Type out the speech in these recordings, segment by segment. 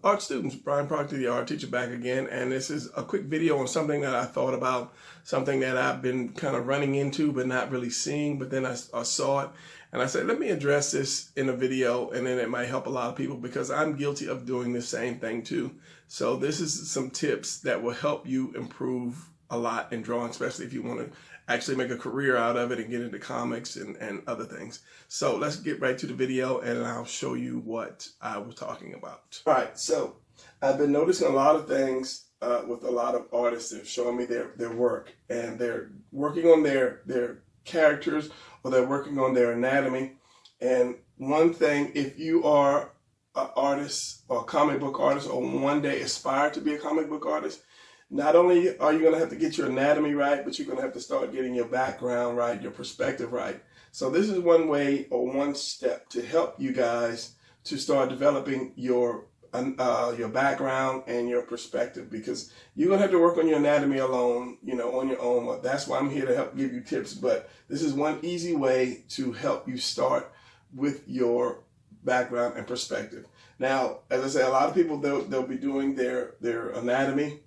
art students. Brian Proctor, the art teacher, back again, and this is a quick video on something that I thought about, something that I've been kind of running into but not really seeing, but then I saw it and I said, let me address this in a video, and then it might help a lot of people because I'm guilty of doing the same thing too. So this is some tips that will help you improve a lot in drawing, especially if you want to actually make a career out of it and get into comics and other things. So let's get right to the video and I'll show you what I was talking about. All right, so I've been noticing a lot of things with a lot of artists that are showing me their work, and they're working on their characters, or they're working on their anatomy. And one thing, if you are an artist or a comic book artist, or one day aspire to be a comic book artist, not only are you going to have to get your anatomy right, but you're going to have to start getting your background right, your perspective right. So this is one way or one step to help you guys to start developing your background and your perspective, because you're going to have to work on your anatomy alone, on your own. That's why I'm here to help give you tips. But this is one easy way to help you start with your background and perspective. Now, as I say, a lot of people, they'll be doing their anatomy,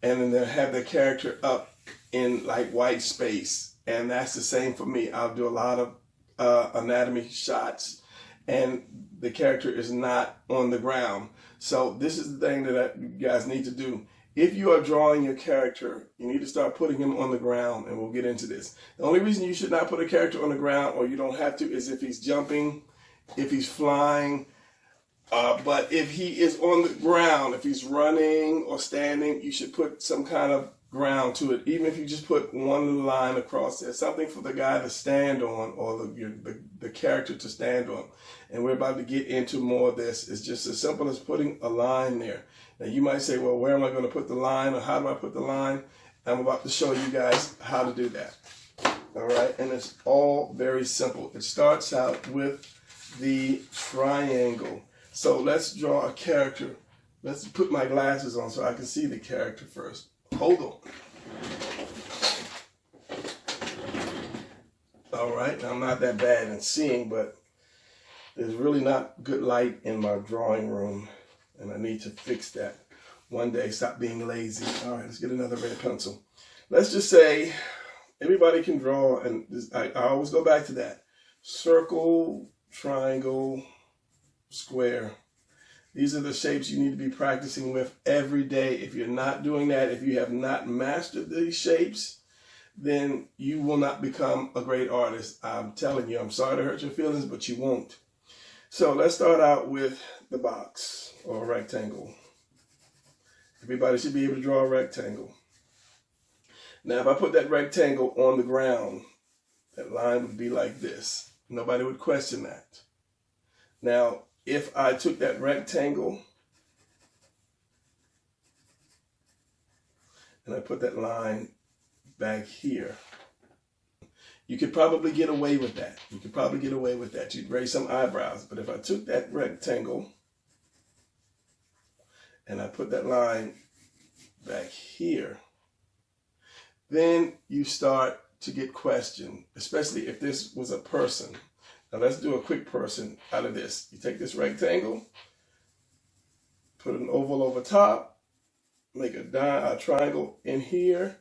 and then they'll have their character up in like white space. And that's the same for me. I'll do a lot of anatomy shots, and the character is not on the ground. So this is the thing that you guys need to do. If you are drawing your character, you need to start putting him on the ground, and we'll get into this. The only reason you should not put a character on the ground, or you don't have to, is if he's jumping, if he's flying. But if he is on the ground, if he's running or standing, you should put some kind of ground to it. Even if you just put one line across there, something for the guy to stand on, or the character to stand on. And we're about to get into more of this. It's just as simple as putting a line there. Now you might say, well, where am I going to put the line, or how do I put the line? I'm about to show you guys how to do that. All right, and it's all very simple. It starts out with the triangle. So let's draw a character. Let's put my glasses on so I can see the character first. Hold on. All right, I'm not that bad in seeing, but there's really not good light in my drawing room, and I need to fix that one day. Stop being lazy. All right, let's get another red pencil. Let's just say everybody can draw, and I always go back to that. Circle, triangle, square. These are the shapes you need to be practicing with every day. If you're not doing that, if you have not mastered these shapes, then you will not become a great artist. I'm telling you, I'm sorry to hurt your feelings, but you won't. So let's start out with the box, or a rectangle. Everybody should be able to draw a rectangle. Now, if I put that rectangle on the ground, that line would be like this. Nobody would question that. Now, if I took that rectangle and I put that line back here, you could probably get away with that. You could probably get away with that. You'd raise some eyebrows. But if I took that rectangle and I put that line back here, then you start to get questioned, especially if this was a person. Now let's do a quick person out of this. You take this rectangle, put an oval over top, make a triangle in here,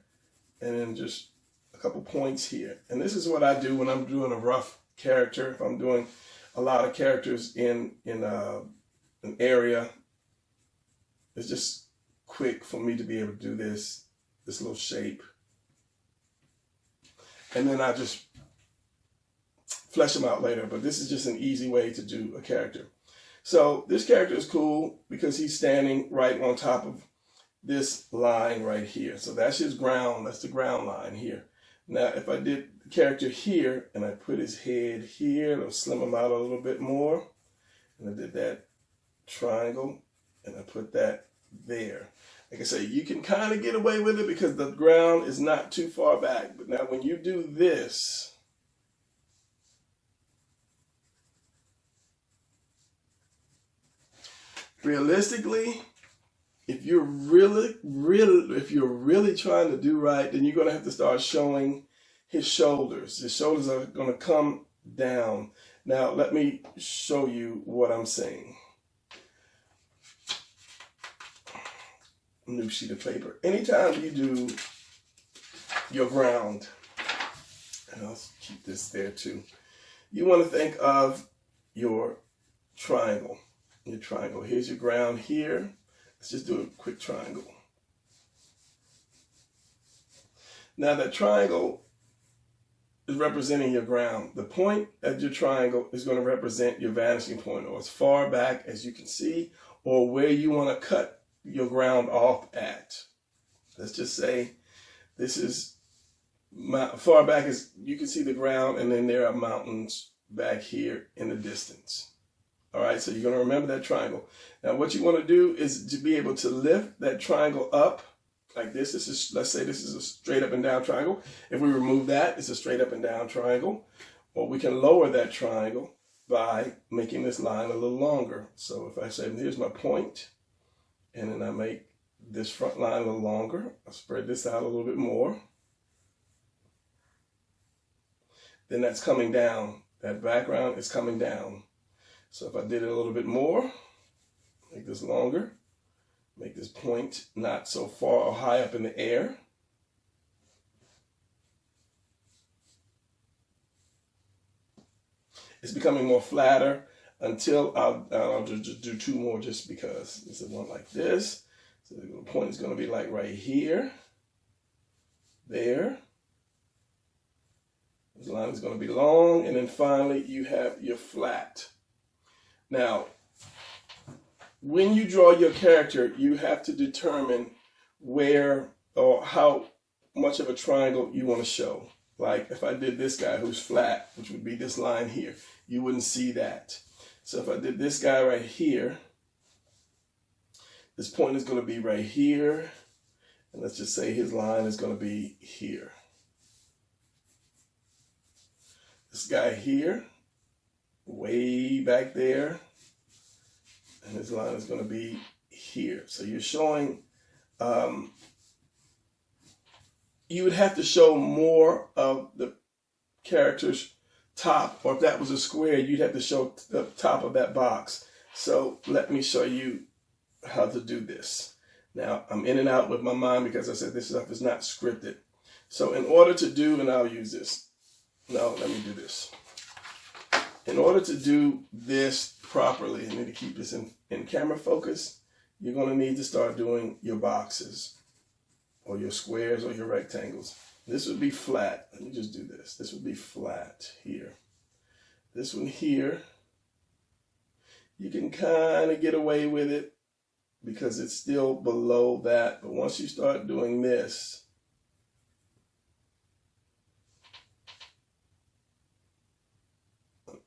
and then just a couple points here. And this is what I do when I'm doing a rough character. If I'm doing a lot of characters in an area, it's just quick for me to be able to do this little shape. And then I just flesh them out later, but this is just an easy way to do a character. So this character is cool because he's standing right on top of this line right here. So that's his ground, that's the ground line here. Now, if I did the character here and I put his head here, it'll slim him out a little bit more. And I did that triangle and I put that there. Like I say, you can kind of get away with it because the ground is not too far back. But now when you do this, realistically, if you're really trying to do right, then you're going to have to start showing his shoulders. His shoulders are going to come down. Now, let me show you what I'm saying. new sheet of paper. Anytime you do your ground, and I'll keep this there too, you want to think of your triangle. Your triangle. Here's your ground here. Let's just do a quick triangle. Now that triangle is representing your ground. The point at your triangle is going to represent your vanishing point, or as far back as you can see, or where you want to cut your ground off at. Let's just say this is far back as you can see the ground, and then there are mountains back here in the distance. All right, so you're going to remember that triangle. Now what you want to do is to be able to lift that triangle up like this. This is, let's say this is a straight up and down triangle. If we remove that, it's a straight up and down triangle. Or we can lower that triangle by making this line a little longer. So if I say, here's my point, and then I make this front line a little longer, I'll spread this out a little bit more. Then that's coming down. That background is coming down. So if I did it a little bit more, make this longer, make this point not so far or high up in the air. It's becoming more flatter until I'll just do two more just because. This is one like this. So the point is going to be like right here, there. This line is going to be long, and then finally you have your flat. Now, when you draw your character, you have to determine where or how much of a triangle you want to show. Like if I did this guy who's flat, which would be this line here, you wouldn't see that. So if I did this guy right here, this point is going to be right here. And let's just say his line is going to be here. This guy here, way back there, and his line is going to be here. So you're showing, you would have to show more of the character's top, or if that was a square, you'd have to show the top of that box. So let me show you how to do this. Now, I'm in and out with my mind because I said this stuff is not scripted. So in order to do, and I'll use this. No, let me do this. In order to do this properly, I need to keep this in camera focus, you're going to need to start doing your boxes or your squares or your rectangles. This would be flat. Let me just do this. This would be flat here. This one here, you can kind of get away with it because it's still below that. But once you start doing this,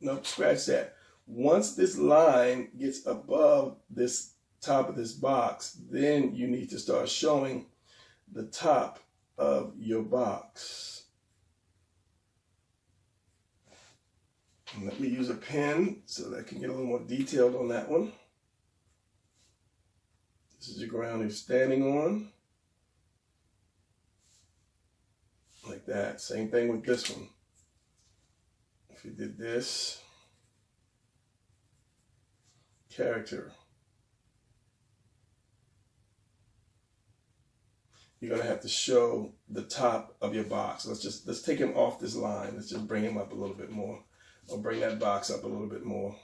no, scratch that. Once this line gets above this top of this box, then you need to start showing the top of your box. And let me use a pen so that I can get a little more detailed on that one. This is your ground you're standing on. Like that. Same thing with this one. If you did this, character, you're going to have to show the top of your box. Let's take him off this line. Let's just bring him up a little bit more, or bring that box up a little bit more.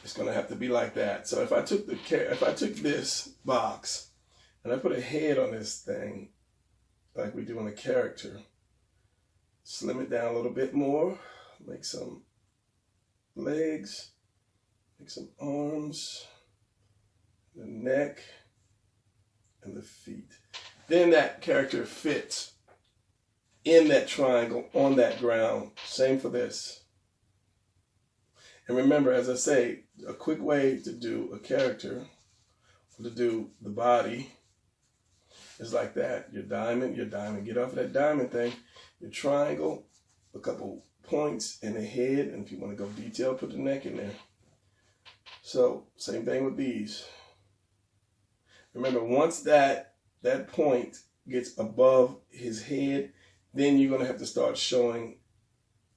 It's going to have to be like that. So if I took this box and I put a head on this thing, like we do on a character, slim it down a little bit more, make some legs, make some arms, the neck, and the feet. Then that character fits in that triangle on that ground. Same for this. And remember, as I say, a quick way to do a character, or to do the body, is like that. Your diamond, get off of that diamond thing. Your triangle, a couple points in the head, and if you want to go detailed, put the neck in there. So same thing with these. Remember, once that point gets above his head, then you're going to have to start showing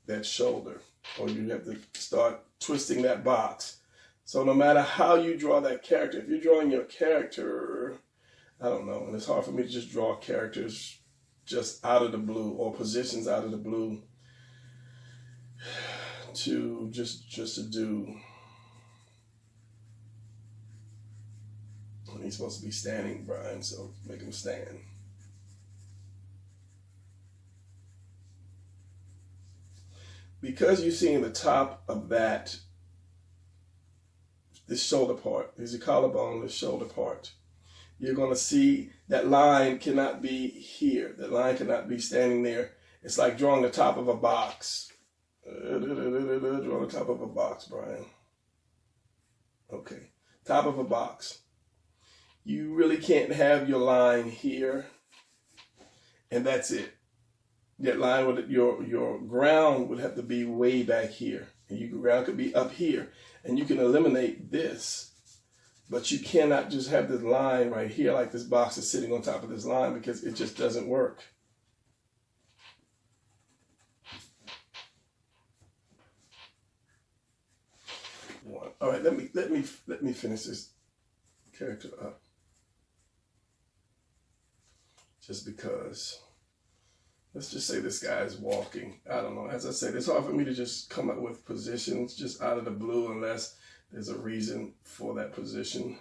that shoulder, or you have to start twisting that box So no matter how you draw that character, if you're drawing your character, I don't know, and it's hard for me to just draw characters just out of the blue or positions out of the blue to just to do. And he's supposed to be standing, Brian, so make him stand. Because you're seeing the top of that, this shoulder part, there's a collarbone, this shoulder part. You're going to see that line cannot be here. That line cannot be standing there. It's like drawing the top of a box. Draw the top of a box, Brian. Okay, top of a box. You really can't have your line here, and that's it. That line with your ground would have to be way back here, and your ground could be up here, and you can eliminate this. But you cannot just have this line right here like this box is sitting on top of this line, because it just doesn't work. All right, let me finish this character up. Just because, let's just say this guy is walking. I don't know. As I said, it's hard for me to just come up with positions just out of the blue unless there's a reason for that position.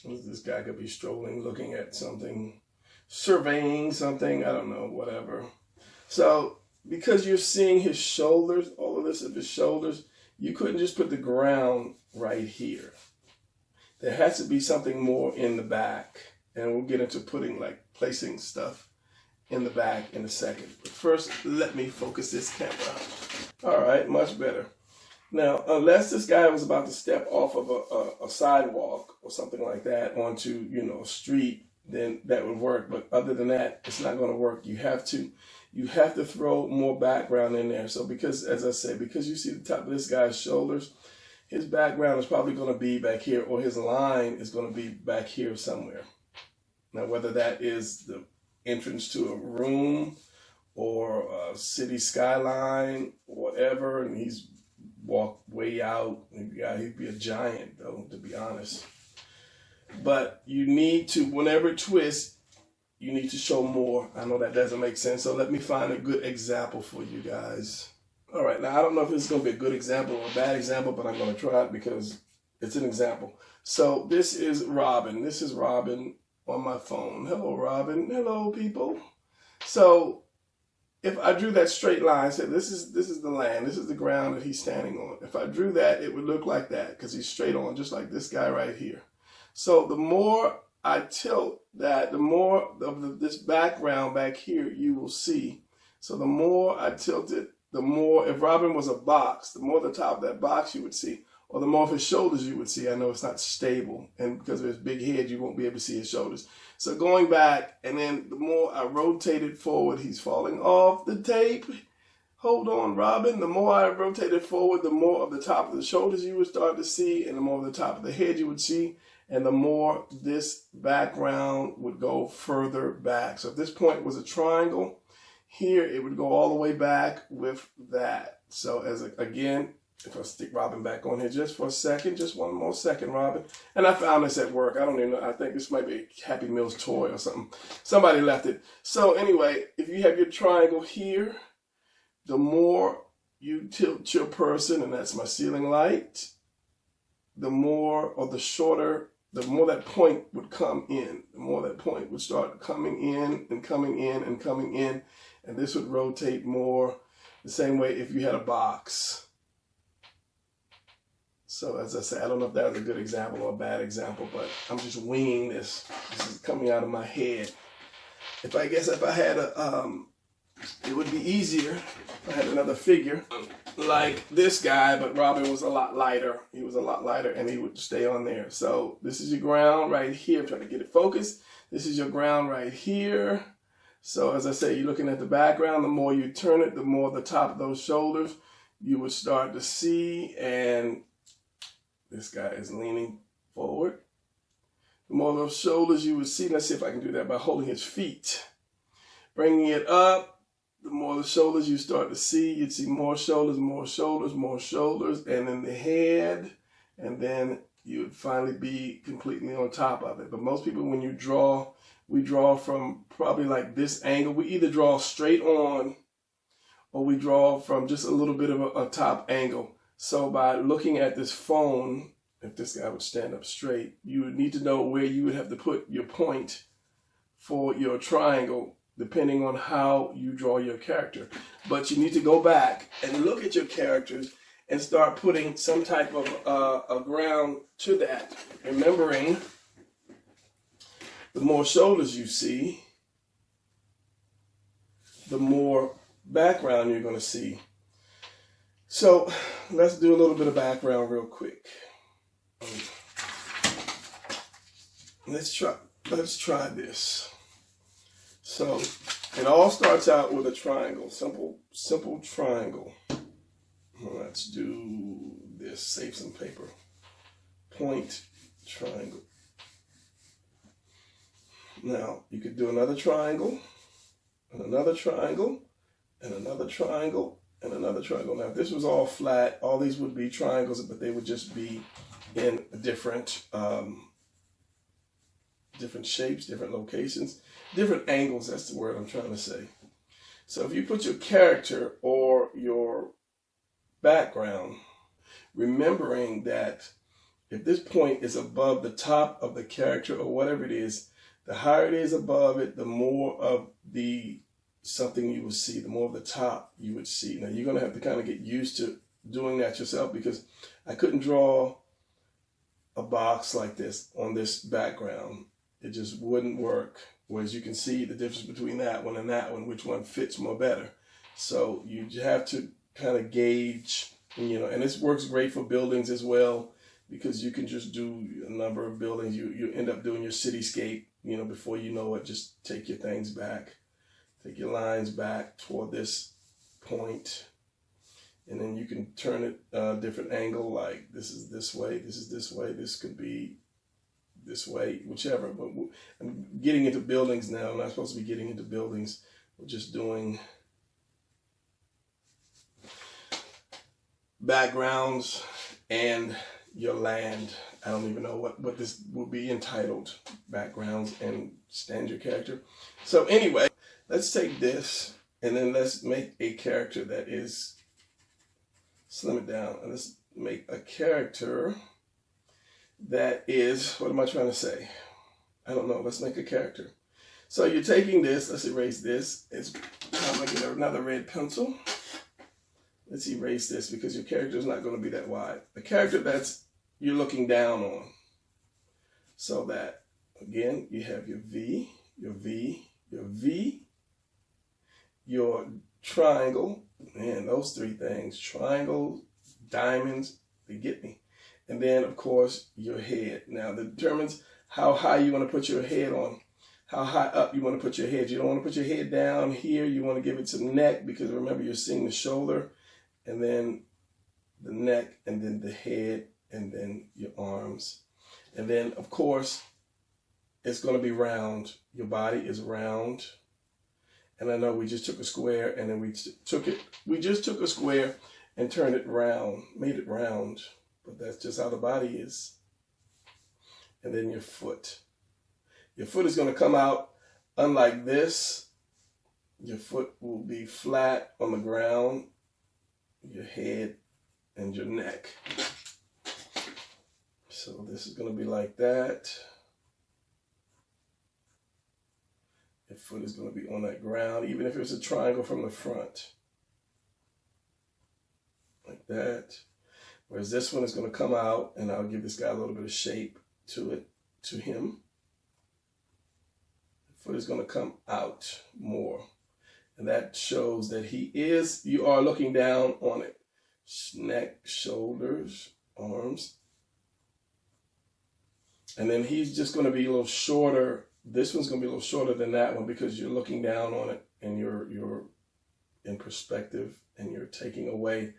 This guy could be strolling, looking at something, surveying something, I don't know, whatever. So because you're seeing his shoulders, all of this of his shoulders, you couldn't just put the ground right here. There has to be something more in the back. And we'll get into placing stuff in the back in a second. But first, let me focus this camera. All right, much better. Now, unless this guy was about to step off of a sidewalk or something like that onto, a street, then that would work. But other than that, it's not going to work. You have to throw more background in there. So because, as I said, because you see the top of this guy's shoulders, his background is probably going to be back here, or his line is going to be back here somewhere. Now, whether that is the entrance to a room or a city skyline, or whatever, and he's walked way out. He'd be a giant, though, to be honest. But you need to, whenever it twists, you need to show more. I know that doesn't make sense, so let me find a good example for you guys. All right, now I don't know if this is going to be a good example or a bad example, but I'm going to try it because it's an example. So this is Robin. This is Robin on my phone. Hello, Robin. Hello, people. So if I drew that straight line, say this is the land, this is the ground that he's standing on. If I drew that, it would look like that because he's straight on, just like this guy right here. So the more I tilt that, the more of this background back here you will see. So the more I tilt it, the more, if Robin was a box, the more the top of that box you would see, or the more of his shoulders you would see. I know it's not stable, and because of his big head, you won't be able to see his shoulders. So going back, and then the more I rotate it forward, he's falling off the tape. Hold on, Robin. The more I rotate it forward, the more of the top of the shoulders you would start to see, and the more of the top of the head you would see, and the more this background would go further back. So if this point was a triangle, here it would go all the way back with that. So again, if I stick Robin back on here just for a second, just one more second, Robin. And I found this at work. I don't even know. I think this might be a Happy Meals toy or something. Somebody left it. So anyway, if you have your triangle here, the more you tilt your person, and that's my ceiling light, the more, or the shorter, the more that point would come in. The more that point would start coming in and coming in and coming in. And this would rotate more the same way if you had a box. So as I said, I don't know if that was a good example or a bad example, but I'm just winging this. This is coming out of my head. If I had a it would be easier if I had another figure like this guy, but Robin was a lot lighter. He was a lot lighter and he would stay on there. So this is your ground right here. I'm trying to get it focused. This is your ground right here. So as I say, you're looking at the background. The more you turn it, the more the top of those shoulders you would start to see. And this guy is leaning forward. The more of those shoulders you would see. Let's see if I can do that by holding his feet. Bringing it up. The more the shoulders you start to see, you'd see more shoulders, more shoulders, more shoulders, and then the head, and then you would finally be completely on top of it. But most people, when you draw, we draw from probably like this angle. We either draw straight on, or we draw from just a little bit of a top angle. So by looking at this phone, if this guy would stand up straight, you would need to know where you would have to put your point for your triangle, depending on how you draw your character. But you need to go back and look at your characters and start putting some type of a ground to that. Remembering, the more shoulders you see, the more background you're going to see. So let's do a little bit of background real quick. Let's try this. So it all starts out with a triangle, simple triangle. Let's do this, save some paper. Point triangle. Now you could do another triangle, and another triangle, and another triangle, and another triangle. Now if this was all flat, all these would be triangles, but they would just be in different different shapes, different locations, different angles. That's the word I'm trying to say. So if you put your character or your background, remembering that if this point is above the top of the character or whatever it is, the higher it is above it, the more of the something you will see, the more of the top you would see. Now you're going to have to kind of get used to doing that yourself, because I couldn't draw a box like this on this background. It just wouldn't work. Whereas you can see the difference between that one and that one, which one fits more better. So you have to kind of gauge, and this works great for buildings as well, because you can just do a number of buildings. You end up doing your cityscape, before you know it. Just take your things back, take your lines back toward this point, and then you can turn it a different angle, like this is this way, this is this way, this could be this way, whichever. But I'm getting into buildings now. I'm not supposed to be getting into buildings. We're just doing backgrounds and your land. I don't even know what this will be entitled, backgrounds and stand your character. So anyway, let's take this and then let's make a character that is, slim it down, and let's make a character that is, what am I trying to say? I don't know. Let's make a character. So you're taking this, let's erase this. I'm going to get another red pencil. Let's erase this, because your character is not going to be that wide. The character that's you're looking down on. So that, again, you have your V, your V, your V, your triangle. Man, those three things, triangle, diamonds, they get me. And then, of course, your head. Now, that determines how high you want to put your head on, how high up you want to put your head. You don't want to put your head down here. You want to give it some neck, because remember, you're seeing the shoulder, and then the neck, and then the head, and then your arms. And then, of course, it's going to be round. Your body is round. And I know we just took a square, and then we just took a square and turned it round, made it round. But that's just how the body is. And then your foot. Your foot is going to come out unlike this. Your foot will be flat on the ground, your head, and your neck. So this is going to be like that. Your foot is going to be on that ground, even if it's a triangle from the front. Like that. Whereas this one is going to come out, and I'll give this guy a little bit of shape to it, to him. The foot is going to come out more. And that shows that you are looking down on it. Neck, shoulders, arms. And then he's just going to be a little shorter. This one's going to be a little shorter than that one because you're looking down on it and you're in perspective and you're taking away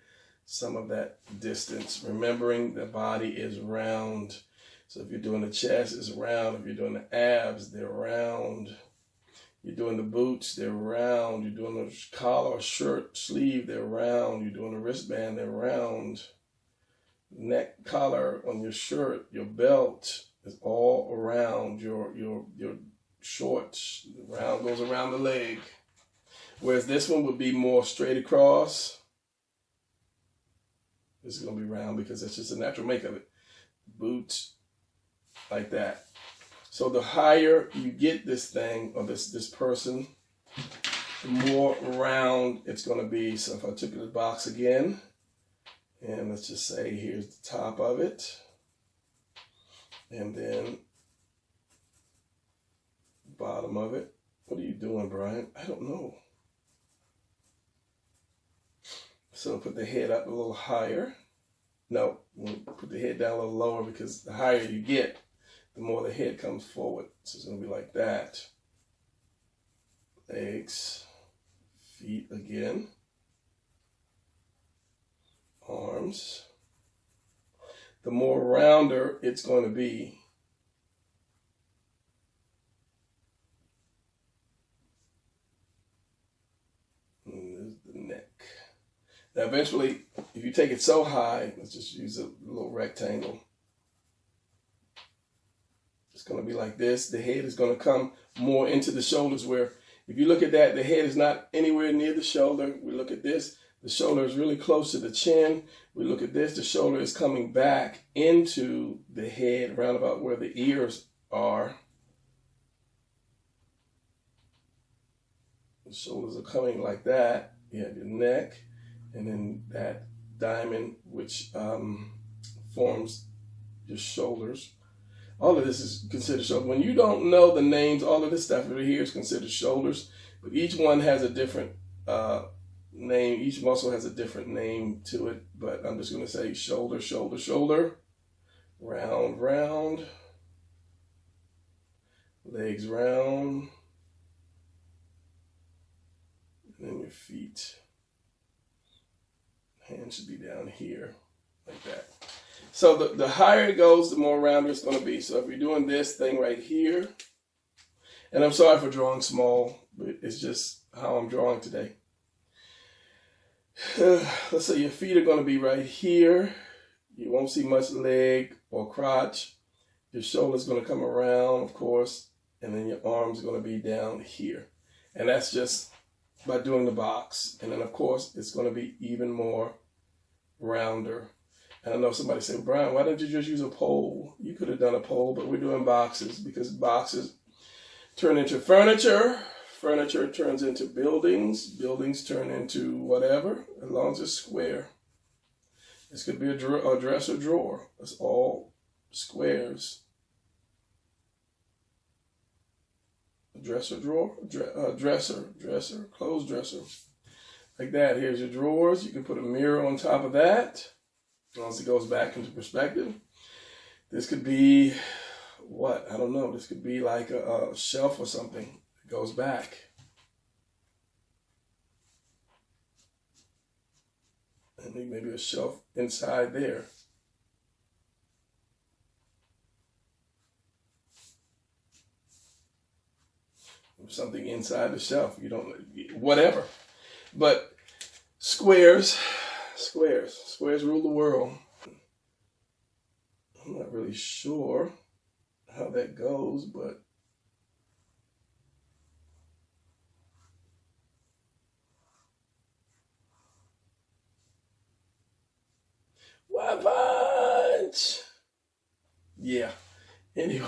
some of that distance. Remembering the body is round. So if you're doing the chest, it's round. If you're doing the abs, they're round. You're doing the boots, they're round. You're doing the collar, shirt, sleeve, they're round. You're doing the wristband, they're round. Neck collar on your shirt, your belt is all around. Your shorts, the round goes around the leg. Whereas this one would be more straight across. This is going to be round because that's just the natural make of it. Boots, like that. So the higher you get this thing, or this person, the more round it's going to be. So if I took the box again, and let's just say here's the top of it, and then bottom of it. What are you doing, Brian? I don't know. So put the head up a little higher. No, we'll put the head down a little lower because the higher you get, the more the head comes forward. So it's going to be like that. Legs, feet again. Arms. The more rounder it's going to be. And there's the neck. Now eventually, if you take it so high, let's just use a little rectangle. It's going to be like this. The head is going to come more into the shoulders, where if you look at that, the head is not anywhere near the shoulder. We look at this, the shoulder is really close to the chin. We look at this, the shoulder is coming back into the head, around about where the ears are. The shoulders are coming like that. You have your neck, and then that diamond, which forms your shoulders. All of this is considered shoulders. When you don't know the names, all of this stuff over here is considered shoulders, but each one has a different name. Each muscle has a different name to it, but I'm just going to say shoulder, shoulder, shoulder, round, round, legs round, and then your feet. Hands should be down here, like that. So the higher it goes, the more rounder it's going to be. So if you're doing this thing right here, and I'm sorry for drawing small, but it's just how I'm drawing today. Let's say your feet are going to be right here. You won't see much leg or crotch. Your shoulder's going to come around, of course, and then your arm's going to be down here. And that's just by doing the box. And then, of course, it's going to be even more rounder. And I know somebody said, Brian, why didn't you just use a pole? You could have done a pole, but we're doing boxes because boxes turn into furniture. Furniture turns into buildings. Buildings turn into whatever, as long as it's square. This could be a dresser drawer. It's all squares. A dresser drawer, dresser, clothes dresser. Like that. Here's your drawers. You can put a mirror on top of that. As long as it goes back into perspective. This could be, what? I don't know. This could be like a shelf or something. It goes back. And maybe a shelf inside there. Something inside the shelf. You don't, whatever. But squares rule the world. I'm not really sure how that goes, but what bunch? Yeah. Anyway.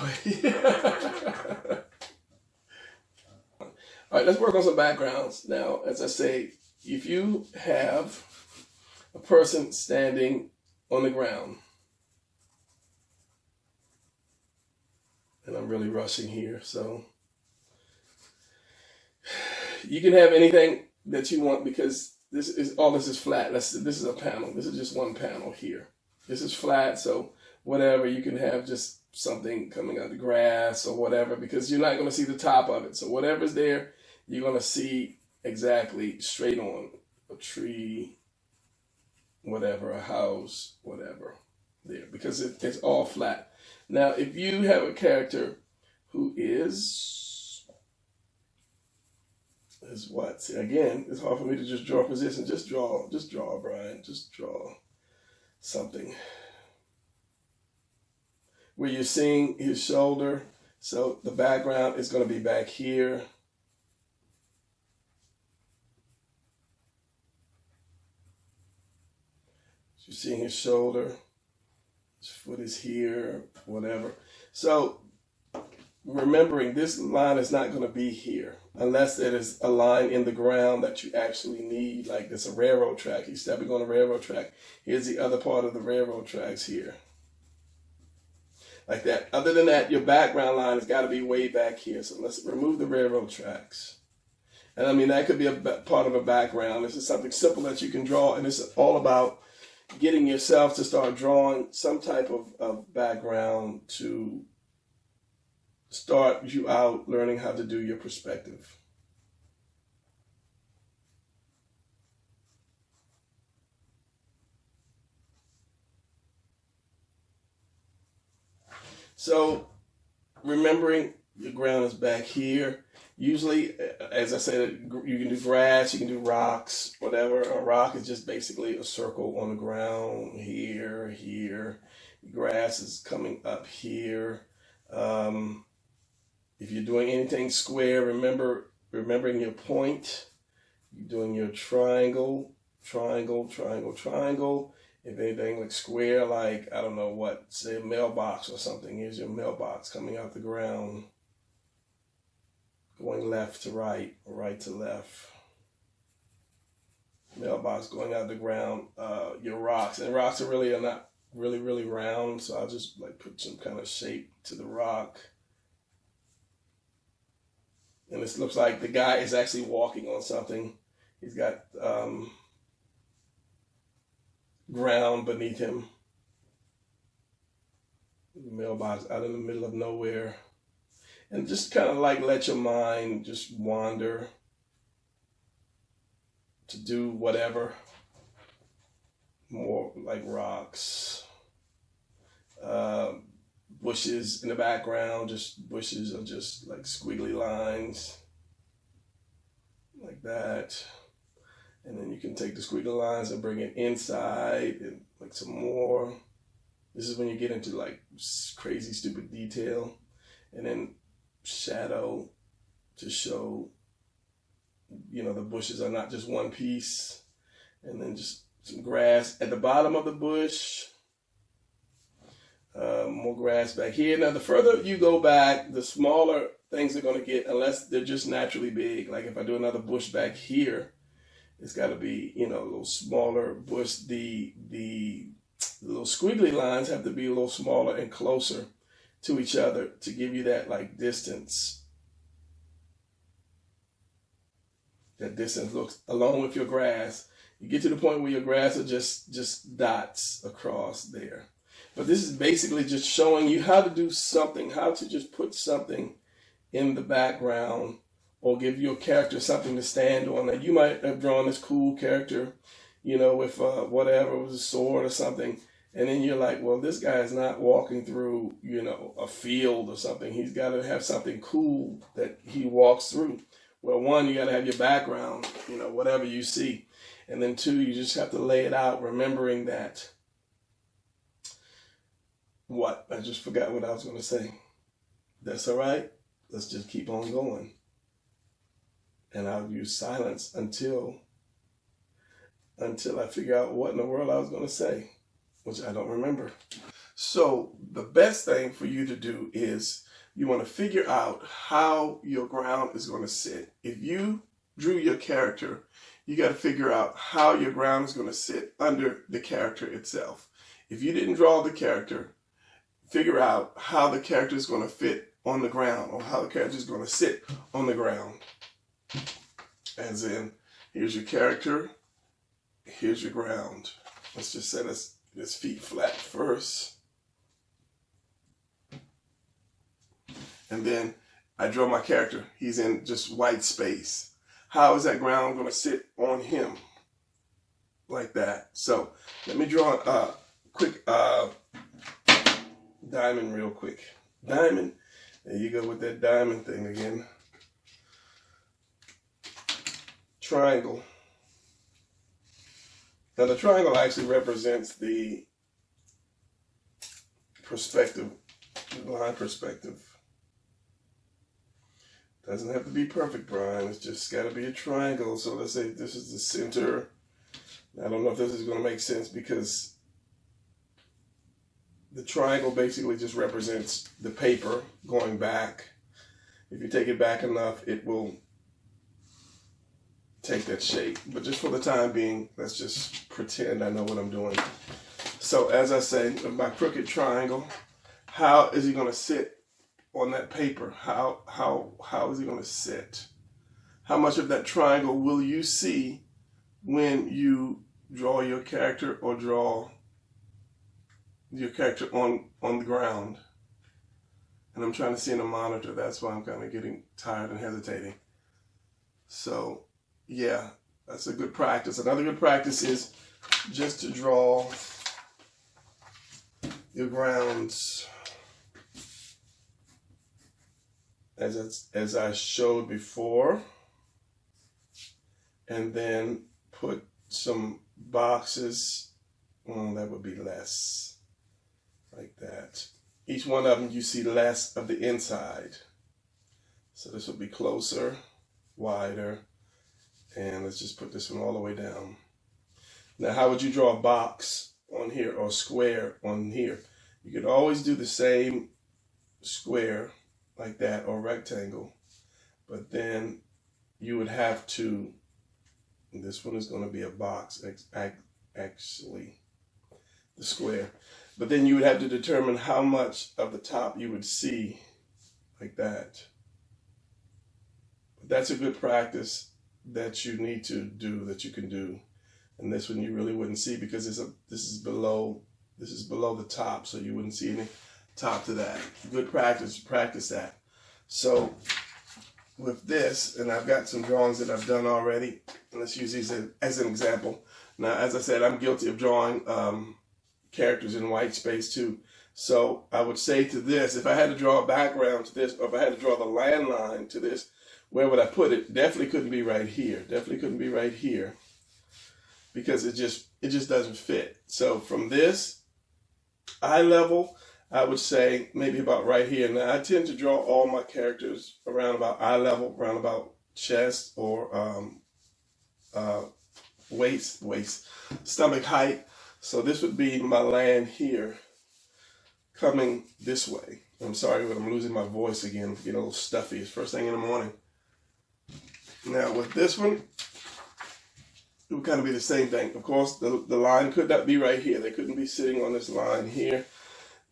All right, let's work on some backgrounds. Now, as I say, if you have a person standing on the ground, and I'm really rushing here, so you can have anything that you want because this is flat. This is a panel. This is just one panel here. This is flat, so whatever, you can have just something coming out of the grass or whatever, because you're not going to see the top of it. So whatever's there, you're going to see exactly straight on. A tree, whatever, a house, whatever, there, because it's all flat. Now, if you have a character who is what? See, again, it's hard for me to just draw a position. Just draw, Brian. Just draw something where you're seeing his shoulder. So the background is going to be back here. You're seeing his shoulder. His foot is here, whatever. So remembering this line is not going to be here unless it is a line in the ground that you actually need, like there's a railroad track. He's stepping on a railroad track. Here's the other part of the railroad tracks here. Like that. Other than that, your background line has got to be way back here. So let's remove the railroad tracks. And I mean, that could be a part of a background. This is something simple that you can draw, and it's all about getting yourself to start drawing some type of background to start you out learning how to do your perspective. So remembering your ground is back here. Usually, as I said, you can do grass, you can do rocks, whatever. A rock is just basically a circle on the ground here, here. Grass is coming up here. If you're doing anything square, remembering your point. You're doing your triangle, triangle, triangle, triangle. If anything looks square, like, I don't know what, say a mailbox or something. Here's your mailbox coming out the ground. Going left to right, or right to left. Mailbox going out the ground. Your rocks, and rocks are not really round, so I'll just like put some kind of shape to the rock. And this looks like the guy is actually walking on something. He's got ground beneath him. Mailbox out in the middle of nowhere. And just kind of like let your mind just wander to do whatever. More like rocks. Bushes in the background, just bushes of just like squiggly lines. Like that. And then you can take the squiggly lines and bring it inside and like some more. This is when you get into like crazy, stupid detail. And then shadow to show, the bushes are not just one piece. And then just some grass at the bottom of the bush. More grass back here. Now, the further you go back, the smaller things are going to get, unless they're just naturally big. Like if I do another bush back here, it's got to be, a little smaller bush. The little squiggly lines have to be a little smaller and closer to each other to give you that like distance. That distance looks along with your grass. You get to the point where your grass are just dots across there. But this is basically just showing you how to do something, how to just put something in the background or give your character something to stand on. Now, you might have drawn this cool character, with whatever, it was a sword or something. And then you're like, well, this guy is not walking through, a field or something. He's got to have something cool that he walks through. Well, one, you got to have your background, whatever you see. And then two, you just have to lay it out, remembering that. What? I just forgot what I was going to say. That's all right. Let's just keep on going. And I'll use silence until I figure out what in the world I was going to say, which I don't remember. So the best thing for you to do is you want to figure out how your ground is going to sit. If you drew your character, you got to figure out how your ground is going to sit under the character itself. If you didn't draw the character, figure out how the character is going to fit on the ground or how the character is going to sit on the ground. As in, here's your character, here's your ground. Let's just set his feet flat first. And then I draw my character. He's in just white space. How is that ground going to sit on him? Like that. So let me draw a quick diamond real quick. Diamond. There you go with that diamond thing again. Triangle. Now the triangle actually represents the perspective, the line perspective. Doesn't have to be perfect, Brian. It's just got to be a triangle. So let's say this is the center. I don't know if this is going to make sense because the triangle basically just represents the paper going back. If you take it back enough, it will take that shape. But just for the time being, let's just pretend I know what I'm doing. So as I say, my crooked triangle, how is he going to sit on that paper? How is he going to sit? How much of that triangle will you see when you draw your character or draw your character on the ground? And I'm trying to see in a monitor. That's why I'm kind of getting tired and hesitating. So yeah, that's a good practice. Another good practice is just to draw your grounds as I showed before, and then put some boxes. That would be less, like that. Each one of them you see less of the inside. So this will be closer, wider, and let's just put this one all the way down. Now how would you draw a box on here or square on here? You could always do the same square like that or rectangle, but then you would have to, this one is going to be a box, actually, the square, but then you would have to determine how much of the top you would see like that. But that's a good practice that you need to do, that you can do. And this one you really wouldn't see because this is below the top, so you wouldn't see any top to that. Good practice, practice that. So with this, and I've got some drawings that I've done already, and let's use these as an example. Now, as I said, I'm guilty of drawing characters in white space too. So I would say to this, if I had to draw a background to this, or if I had to draw the landline to this, where would I put it? Definitely couldn't be right here. Definitely couldn't be right here, because it just doesn't fit. So from this eye level, I would say maybe about right here. Now I tend to draw all my characters around about eye level, around about chest or waist, stomach height. So this would be my land here, coming this way. I'm sorry, but I'm losing my voice again. I'm getting a little stuffy. It's first thing in the morning. Now with this one, it would kind of be the same thing. Of course, the line could not be right here. They couldn't be sitting on this line here.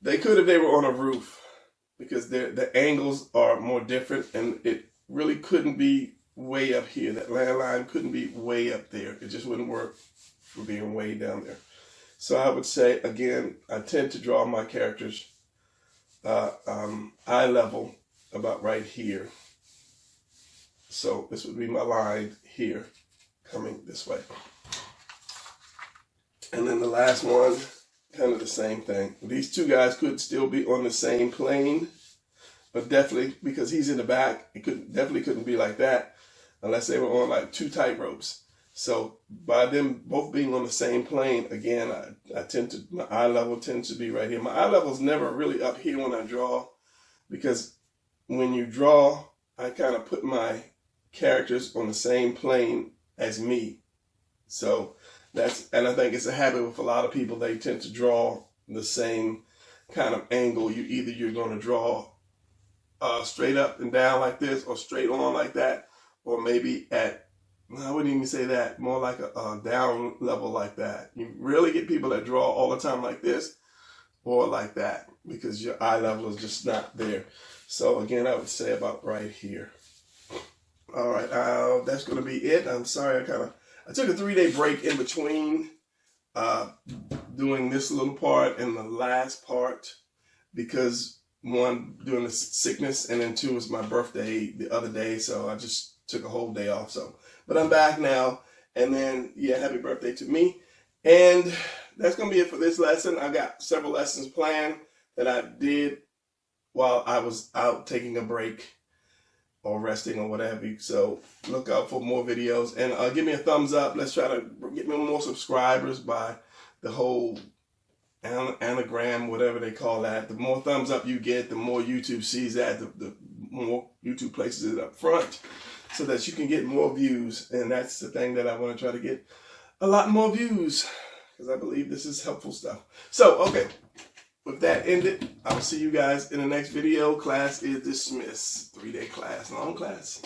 They could if they were on a roof, because the angles are more different, and it really couldn't be way up here. That landline couldn't be way up there. It just wouldn't work for being way down there. So I would say, again, I tend to draw my characters eye level about right here. So this would be my line here, coming this way. And then the last one, kind of the same thing. These two guys could still be on the same plane, but definitely, because he's in the back, it definitely couldn't be like that unless they were on like two tight ropes. So by them both being on the same plane, again, my eye level tends to be right here. My eye level is never really up here when I draw, because when you draw, I kind of put my characters on the same plane as me. So and I think it's a habit with a lot of people. They tend to draw the same kind of angle. You're going to draw straight up and down like this, or straight on like that, or maybe I wouldn't even say that, more like a down level like that. You really get people that draw all the time like this or like that, because your eye level is just not there. So again, I would say about right here. All right, that's going to be it. I'm sorry, I took a 3-day break in between doing this little part and the last part because one, doing the sickness, and then two, was my birthday the other day, so I just took a whole day off. So, but I'm back now, and then yeah, happy birthday to me. And that's going to be it for this lesson. I got several lessons planned that I did while I was out taking a break or resting or whatever. So look out for more videos, and give me a thumbs up. Let's try to get me more subscribers by the whole anagram, whatever they call that. The more thumbs up you get, the more YouTube sees that, the more YouTube places it up front so that you can get more views. And that's the thing that I want to try to get a lot more views, because I believe this is helpful stuff. So, okay, with that ended, I will see you guys in the next video. Class is dismissed. 3-day class, long class.